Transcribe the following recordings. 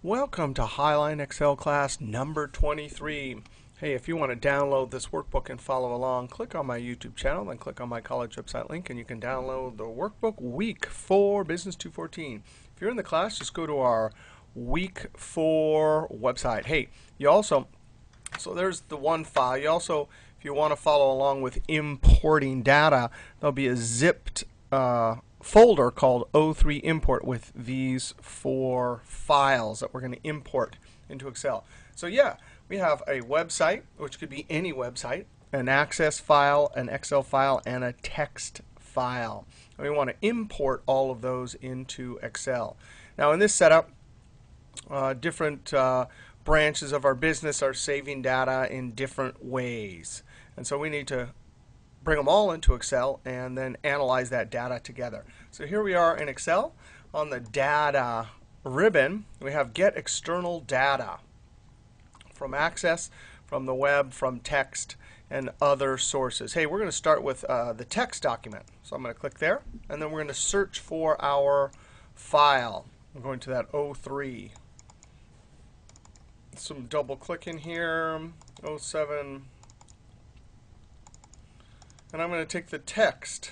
Welcome to Highline Excel class number 23. Hey, if you want to download this workbook and follow along, click on my YouTube channel, then click on my college website link, and you can download the workbook Week 4 Business 214. If you're in the class, just go to our Week 4 website. Hey, you also, so there's the one file. You also, if you want to follow along with importing data, there'll be a zipped folder called O3 import with these 4 files that we're going to import into Excel. So yeah, we have a website, which could be any website, an Access file, an Excel file, and a text file. And we want to import all of those into Excel. Now in this setup, different branches of our business are saving data in different ways. And so we need to bring them all into Excel and then analyze that data together. So here we are in Excel. On the data ribbon, we have get external data from Access, from the web, from text, and other sources. Hey, we're going to start with the text document. So I'm going to click there, and then we're going to search for our file. I'm going to that O3. Some double click in here, 07. And I'm going to take the text,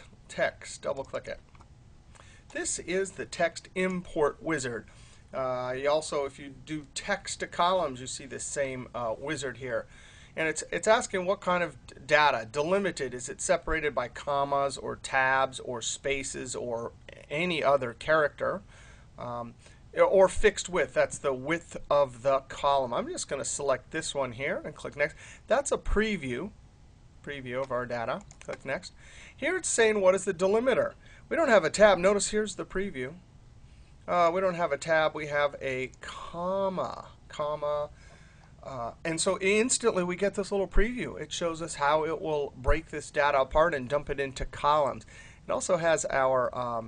double click it. This is the text import wizard. You also, if you do text to columns, you see the same wizard here. And it's asking what kind of data. Delimited, is it separated by commas or tabs or spaces or any other character? Or fixed width, that's the width of the column. I'm just going to select this one here and click next. That's a preview of our data. Click next. Here it's saying what is the delimiter. We don't have a tab. Notice here's the preview. We don't have a tab. We have a comma. And so instantly we get this little preview. It shows us how it will break this data apart and dump it into columns. It also has our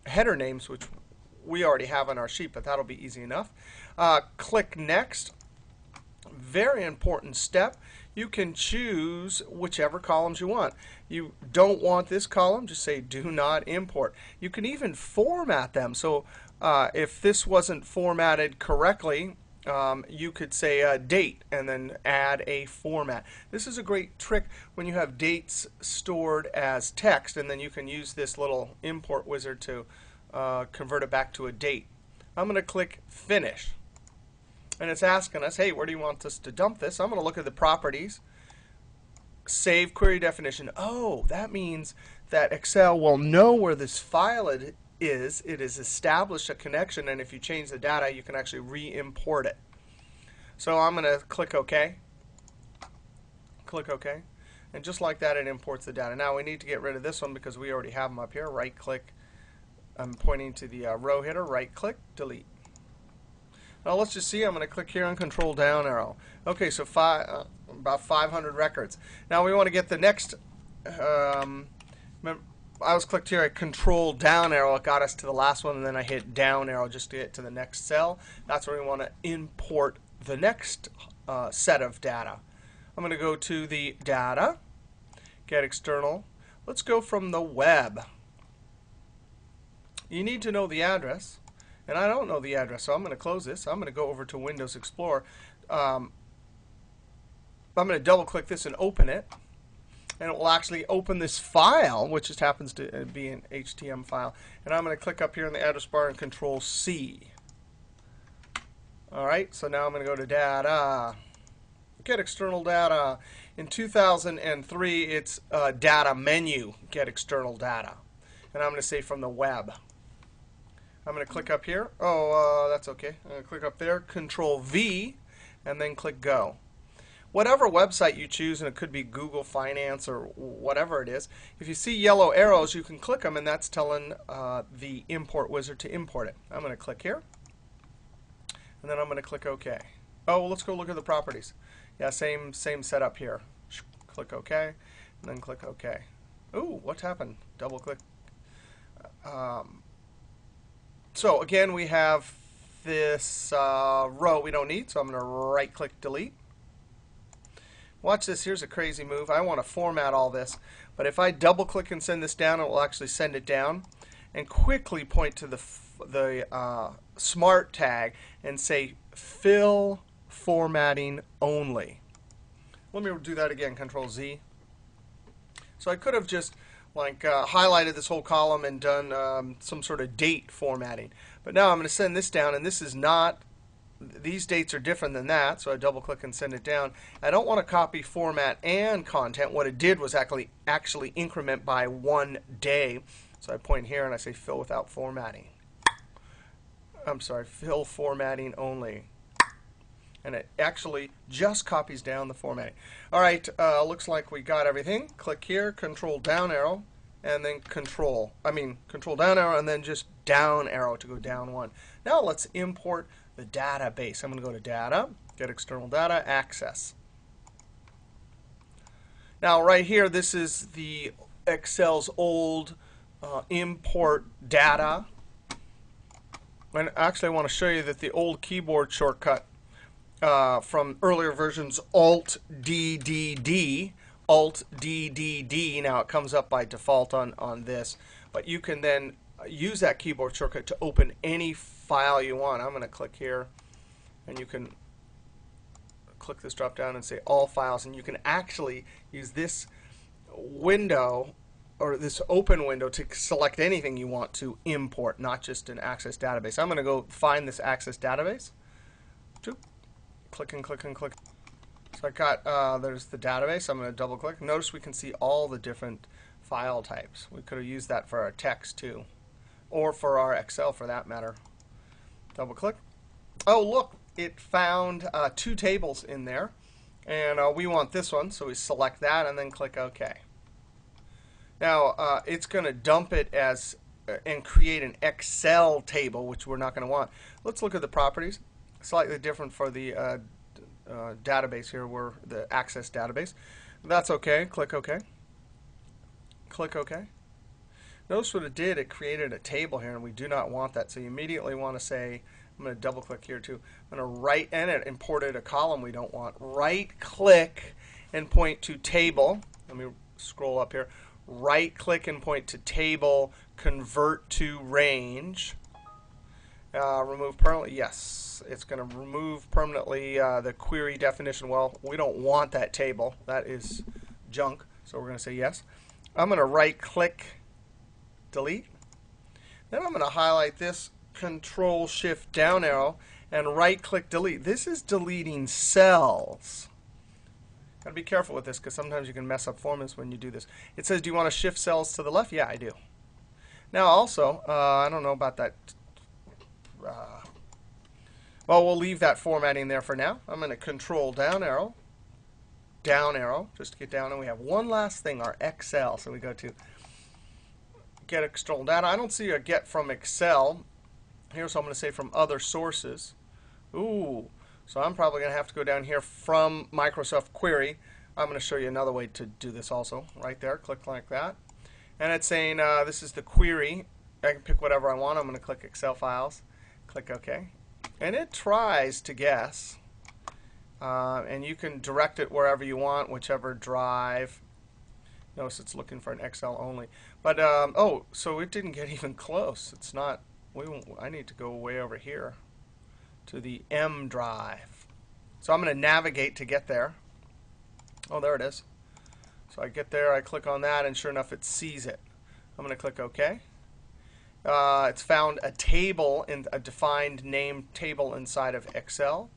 header names, which we already have on our sheet, but that'll be easy enough. Click next. Very important step. You can choose whichever columns you want. You don't want this column, just say do not import. You can even format them. So if this wasn't formatted correctly, you could say date and then add a format. This is a great trick when you have dates stored as text, and then you can use this little import wizard to convert it back to a date. I'm going to click Finish. And it's asking us, hey, where do you want us to dump this? I'm going to look at the properties. Save query definition. Oh, that means that Excel will know where this file is. It has established a connection, and if you change the data, you can actually re-import it. So I'm going to click OK. Click OK. And just like that, it imports the data. Now we need to get rid of this one because we already have them up here. Right click. I'm pointing to the row header. Right click, delete. Now let's just see. I'm going to click here on Control down arrow. Okay, so about 500 records. Now we want to get the next. I was clicked here at Control down arrow. It got us to the last one, and then I hit down arrow just to get to the next cell. That's where we want to import the next set of data. I'm going to go to the data, get external. Let's go from the web. You need to know the address. And I don't know the address, so I'm going to close this. I'm going to go over to Windows Explorer. I'm going to double click this and open it. And it will actually open this file, which just happens to be an HTML file. And I'm going to click up here in the address bar and Control C. All right, so now I'm going to go to Data. Get external data. In 2003, it's Data Menu, Get External Data. And I'm going to say from the web. I'm going to click up here. Oh, that's OK. I'm going to click up there, Control V, and then click Go. Whatever website you choose, and it could be Google Finance or whatever it is, if you see yellow arrows, you can click them, and that's telling the import wizard to import it. I'm going to click here, and then I'm going to click OK. Oh, let's go look at the properties. Yeah, same setup here. Click OK, and then click OK. Ooh, what happened? Double click. So again, we have this row we don't need, so I'm going to right click delete. Watch this. Here's a crazy move. I want to format all this, but if I double click and send this down, it will actually send it down and quickly point to the smart tag and say fill formatting only. Let me do that again, Control Z. So I could have just like highlighted this whole column and done some sort of date formatting. But now I'm going to send this down, and this is not, these dates are different than that. So I double click and send it down. I don't want to copy format and content. What it did was actually increment by 1 day. So I point here and I say fill without formatting. I'm sorry, fill formatting only. And it actually just copies down the formatting. All right, looks like we got everything. Click here, Control down arrow, and then Control down arrow, and then just down arrow to go down one. Now let's import the database. I'm going to go to Data, get External Data, Access. Now right here, this is the Excel's old import data. And actually, I want to show you that the old keyboard shortcut from earlier versions, Alt-DDD, Alt-DDD. Now it comes up by default on this, but you can then use that keyboard shortcut to open any file you want. I'm going to click here, and you can click this drop down and say All Files, and you can actually use this window or this open window to select anything you want to import, not just an Access database. I'm going to go find this Access database. Click and click and click. So I got, there's the database. I'm going to double click. Notice we can see all the different file types. We could have used that for our text too, or for our Excel for that matter. Double click. Oh, look, it found 2 tables in there. And we want this one, so we select that and then click OK. Now, it's going to dump it as and create an Excel table, which we're not going to want. Let's look at the properties. Slightly different for the database here, where the Access database. That's OK. Click OK. Click OK. Notice what it did. It created a table here, and we do not want that. So you immediately want to say, I'm going to double click here too. I'm going to right, and it imported a column we don't want. Right click and point to table. Let me scroll up here. Right click and point to table, convert to range. Remove permanently. Yes, it's going to remove permanently the query definition. Well, we don't want that table. That is junk. So we're going to say yes. I'm going to right click, delete. Then I'm going to highlight this, Control Shift down arrow, and right click delete. This is deleting cells. Got to be careful with this because sometimes you can mess up formulas when you do this. It says, do you want to shift cells to the left? Yeah, I do. Now also, I don't know about that. Well, we'll leave that formatting there for now. I'm going to Control down arrow, just to get down. And we have one last thing, our Excel. So we go to Get External Data. I don't see a Get from Excel here, so I'm going to say from other sources. Ooh, so I'm probably going to have to go down here from Microsoft Query. I'm going to show you another way to do this also. Right there, click like that. And it's saying this is the query. I can pick whatever I want. I'm going to click Excel Files. Click OK. And it tries to guess. And you can direct it wherever you want, whichever drive. Notice it's looking for an Excel only. But, oh, so it didn't get even close. It's not. I need to go way over here to the M drive. So I'm going to navigate to get there. Oh, there it is. So I get there, I click on that, and sure enough, it sees it. I'm going to click OK. It's found a table, a defined name table inside of Excel.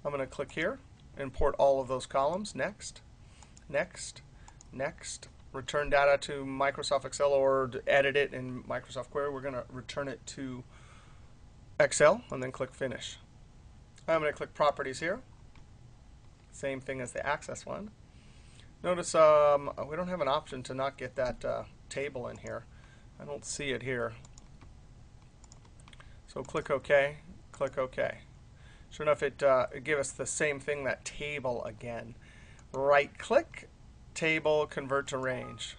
I'm going to click here, import all of those columns. Next, next, next. Return data to Microsoft Excel, or edit it in Microsoft Query. We're going to return it to Excel, and then click Finish. I'm going to click Properties here. Same thing as the Access one. Notice we don't have an option to not get that table in here. I don't see it here. So click OK, click OK. Sure enough, it gave us the same thing, that table again. Right click, table, convert to range.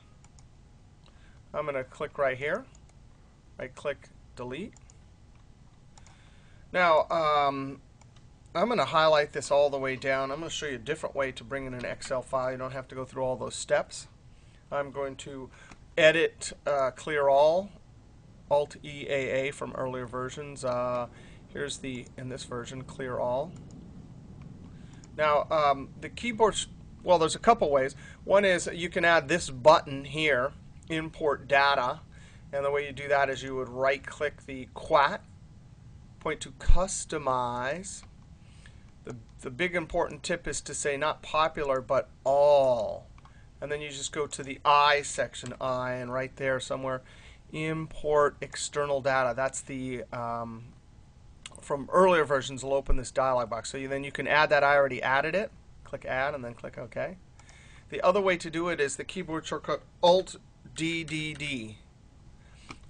I'm going to click right here. Right click, delete. Now, I'm going to highlight this all the way down. I'm going to show you a different way to bring in an Excel file. You don't have to go through all those steps. I'm going to edit, clear all, Alt EAA from earlier versions. Here's the, in this version, clear all. Now, the keyboard, well, there's a couple ways. One is you can add this button here, import data. And the way you do that is you would right-click the QWAT, point to customize. The big important tip is to say not popular, but all. And then you just go to the I section, I, and right there somewhere, import external data. That's the, from earlier versions, will open this dialog box. So then you can add that. I already added it. Click Add, and then click OK. The other way to do it is the keyboard shortcut Alt-D-D-D.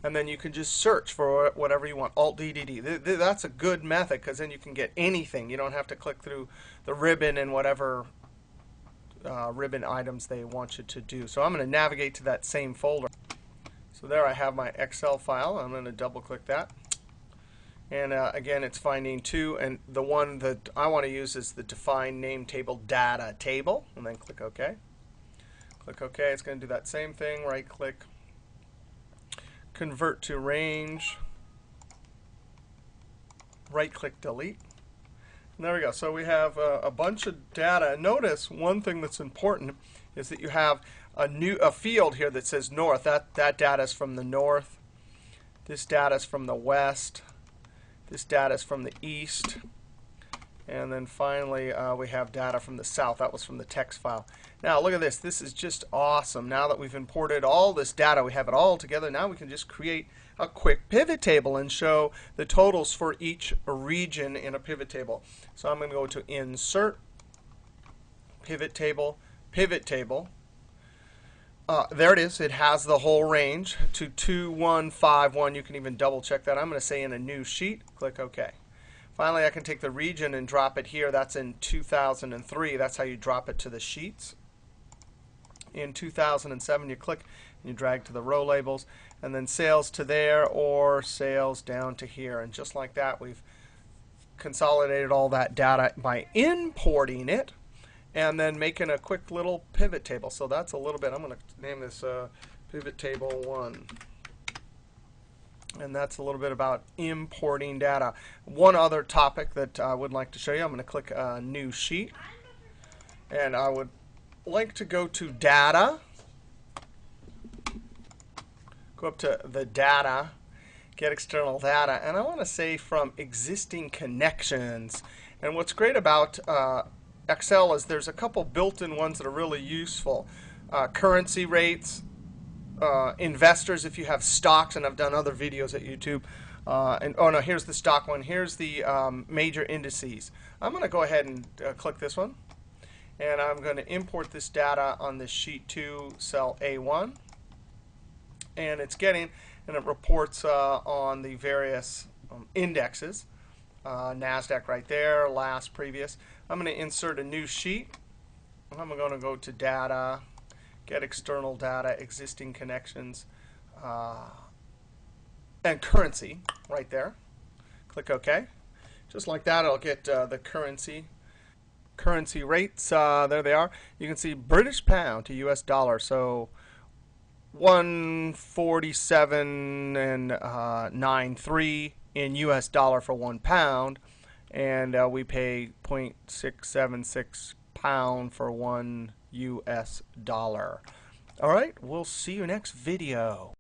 And then you can just search for whatever you want, Alt-D-D-D. That's a good method, because then you can get anything. You don't have to click through the ribbon and whatever ribbon items they want you to do. So I'm going to navigate to that same folder. So there I have my Excel file. I'm going to double-click that. And again, it's finding two. And the one that I want to use is the define name table data table. And then click OK. Click OK. It's going to do that same thing. Right-click. Convert to range. Right-click delete. And there we go. So we have a bunch of data. Notice one thing that's important is that you have a field here that says north. That data is from the north. This data is from the west. This data is from the east. And then finally, we have data from the south. That was from the text file. Now, look at this. This is just awesome. Now that we've imported all this data, we have it all together. Now we can just create a quick pivot table and show the totals for each region in a pivot table. So I'm going to go to Insert, Pivot Table, Pivot Table. There it is. It has the whole range to 2151. You can even double check that. I'm going to say in a new sheet. Click OK. Finally, I can take the region and drop it here. That's in 2003. That's how you drop it to the sheets. In 2007, you click and you drag to the row labels. And then sales to there or sales down to here. And just like that, we've consolidated all that data by importing it and then making a quick little pivot table. So that's a little bit. I'm going to name this Pivot Table 1. And that's a little bit about importing data. One other topic that I would like to show you, I'm going to click New Sheet. And I would like to go to Data. Go up to the Data, Get External Data. And I want to say from Existing Connections. And what's great about Excel is there's a couple built-in ones that are really useful. Currency rates. Investors, if you have stocks, and I've done other videos at YouTube. And oh no, here's the stock one. Here's the major indices. I'm going to go ahead and click this one. And I'm going to import this data on this sheet 2, cell A1. And it's getting, and it reports on the various indexes. NASDAQ right there, last, previous. I'm going to insert a new sheet. I'm going to go to Data. Get external data, existing connections, and currency right there. Click OK. Just like that, it'll get the currency rates. There they are. You can see British pound to US dollar. So 147 and 93 in US dollar for 1 pound, and we pay 0.676 pound for 1 US dollar. All right, we'll see you next video.